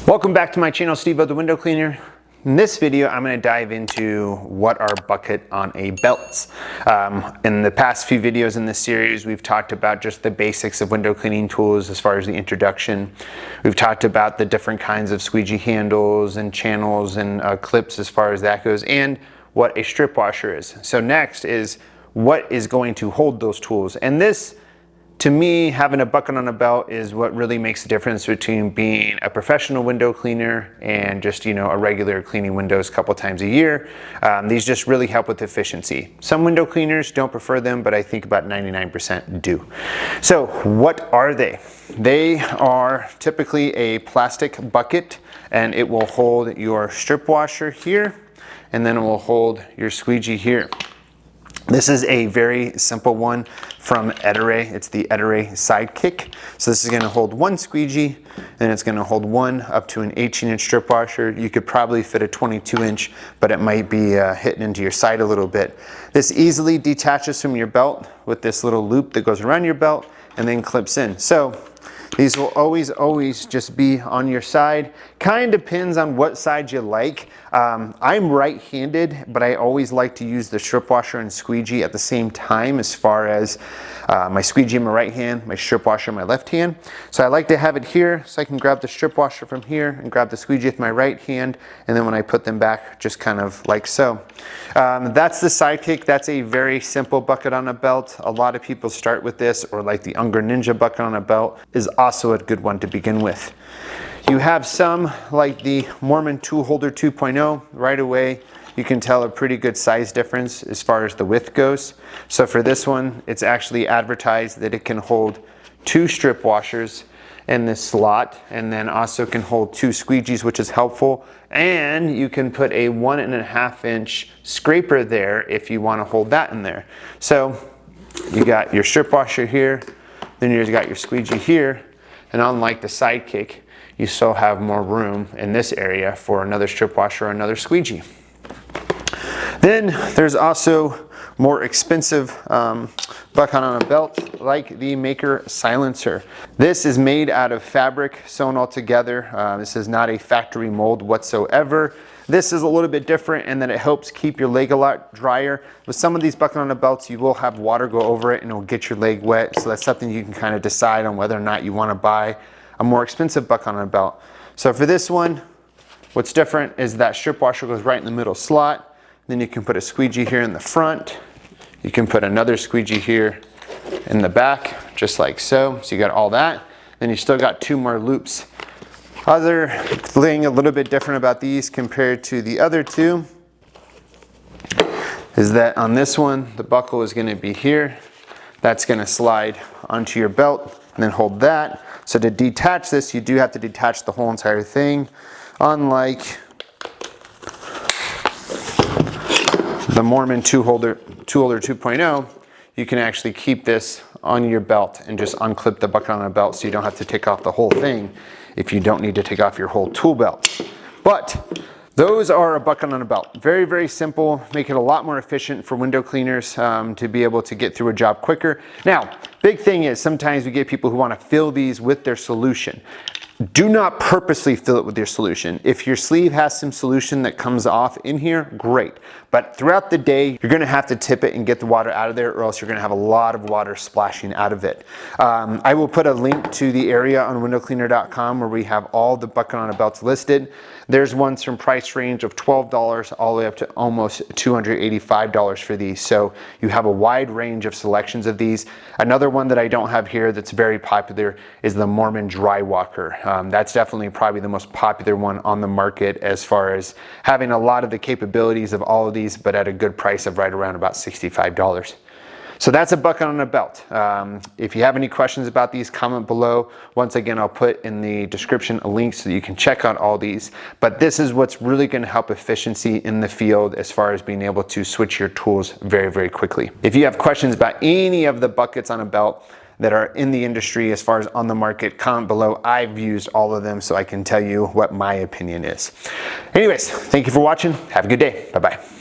Welcome back to my channel, SteveO the Window Cleaner. In this video, I'm going to dive into what are bucket on a belts. In the past few videos in this series, we've talked about just the basics of window cleaning tools as far as the introduction. We've talked about the different kinds of squeegee handles and channels and clips as far as that goes, and what a strip washer is. So next is what is going to hold those tools. And this, to me, having a bucket on a belt is what really makes the difference between being a professional window cleaner and just, a regular cleaning windows a couple times a year. These just really help with efficiency. Some window cleaners don't prefer them, but I think about 99% do. So what are they? They are typically a plastic bucket, and it will hold your strip washer here, and then it will hold your squeegee here. This is a very simple one from SteveO. It's the SteveO Sidekick. So this is going to hold one squeegee, and it's going to hold one up to an 18-inch strip washer. You could probably fit a 22-inch, but it might be hitting into your side a little bit. This easily detaches from your belt with this little loop that goes around your belt and then clips in. So these will always just be on your side. Kind of depends on what side you like. I'm right-handed, but I always like to use the strip washer and squeegee at the same time, as far as my squeegee in my right hand, my strip washer in my left hand. So I like to have it here so I can grab the strip washer from here and grab the squeegee with my right hand, and then when I put them back, just kind of like so. That's the Sidekick. That's a very simple bucket on a belt. A lot of people start with this, or like the Unger Ninja bucket on a belt is also a good one to begin with. You have some like the Mormon Tool Holder 2.0. Right away you can tell a pretty good size difference as far as the width goes. So for this one, it's actually advertised that it can hold 2 strip washers in this slot, and then also can hold 2 squeegees, which is helpful. And you can put a 1.5-inch scraper there if you want to hold that in there. So you got your strip washer here, then you've got your squeegee here, and unlike the Sidekick, you still have more room in this area for another strip washer or another squeegee. Then there's also more expensive bucket on a belt, like the Maker Silencer. This is made out of fabric sewn all together. This is not a factory mold whatsoever. This is a little bit different in that it helps keep your leg a lot drier. With some of these bucket on the belts, you will have water go over it and it'll get your leg wet. So that's something you can kind of decide on whether or not you want to buy a more expensive bucket on a belt. So for this one, what's different is that strip washer goes right in the middle slot. Then you can put a squeegee here in the front. You can put another squeegee here in the back, just like so. So you got all that. Then you still got 2 more loops. Other thing a little bit different about these compared to the other 2 is that on this one, the buckle is going to be here. That's going to slide onto your belt and then hold that. So to detach this, you do have to detach the whole entire thing. Unlike the Mormon Tool Holder 2.0, you can actually keep this on your belt and just unclip the bucket on a belt, so you don't have to take off the whole thing if you don't need to take off your whole tool belt. But those are a bucket on a belt. Very, very simple. Make it a lot more efficient for window cleaners to be able to get through a job quicker. Now, big thing is sometimes we get people who want to fill these with their solution. Do not purposely fill it with your solution. If your sleeve has some solution that comes off in here, great. But throughout the day, you're gonna have to tip it and get the water out of there, or else you're gonna have a lot of water splashing out of it. I will put a link to the area on windowcleaner.com where we have all the bucket on a belts listed. There's ones from price range of $12 all the way up to almost $285 for these. So you have a wide range of selections of these. Another one that I don't have here that's very popular is the Mormon Dry Walker. That's definitely probably the most popular one on the market as far as having a lot of the capabilities of all of these, but at a good price of right around about $65. So that's a bucket on a belt. If you have any questions about these, comment below. Once again, I'll put in the description a link so that you can check out all these. But this is what's really going to help efficiency in the field as far as being able to switch your tools very, very quickly. If you have questions about any of the buckets on a belt that are in the industry as far as on the market, comment below. I've used all of them, so I can tell you what my opinion is. Anyways, thank you for watching. Have a good day. Bye-bye.